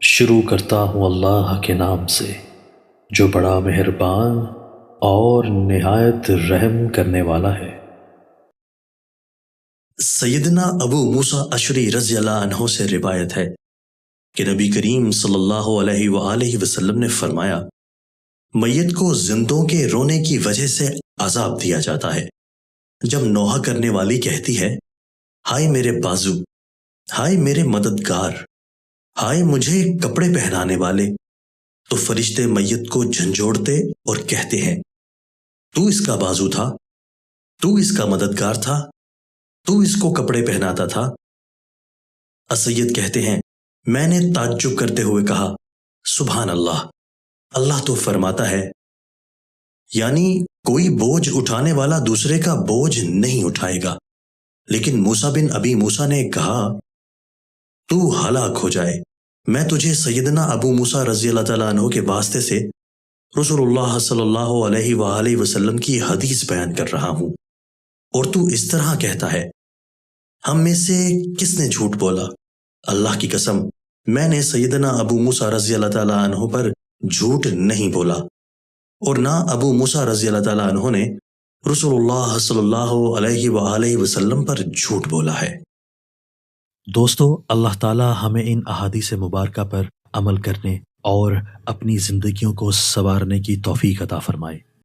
شروع کرتا ہوں اللہ کے نام سے جو بڑا مہربان اور نہایت رحم کرنے والا ہے۔ سیدنا ابو موسیٰ اشعری رضی اللہ عنہ سے روایت ہے کہ نبی کریم صلی اللہ علیہ وآلہ وسلم نے فرمایا، میت کو زندوں کے رونے کی وجہ سے عذاب دیا جاتا ہے۔ جب نوحہ کرنے والی کہتی ہے، ہائے میرے بازو، ہائے میرے مددگار، ہائے مجھے کپڑے پہنانے والے، تو فرشتے میت کو جھنجھوڑتے اور کہتے ہیں، تو اس کا بازو تھا، تو اس کا مددگار تھا، تو اس کو کپڑے پہناتا تھا۔ السید کہتے ہیں، میں نے تعجب کرتے ہوئے کہا، سبحان اللہ، اللہ تو فرماتا ہے، یعنی کوئی بوجھ اٹھانے والا دوسرے کا بوجھ نہیں اٹھائے گا۔ لیکن موسیٰ بن ابی موسیٰ نے کہا، تو ہلاک ہو جائے، میں تجھے سیدنا ابو موسیٰ رضی اللہ تعالیٰ عنہ کے واسطے سے رسول اللہ صلی اللہ علیہ وآلہ وسلم کی حدیث بیان کر رہا ہوں، اور تو اس طرح کہتا ہے۔ ہم میں سے کس نے جھوٹ بولا؟ اللہ کی قسم، میں نے سیدنا ابو موسیٰ رضی اللہ تعالیٰ عنہ پر جھوٹ نہیں بولا، اور نہ ابو موسیٰ رضی اللہ تعالیٰ عنہ نے رسول اللہ صلی اللہ علیہ وآلہ وسلم پر جھوٹ بولا ہے۔ دوستو، اللہ تعالی ہمیں ان احادیث مبارکہ پر عمل کرنے اور اپنی زندگیوں کو سنوارنے کی توفیق عطا فرمائے۔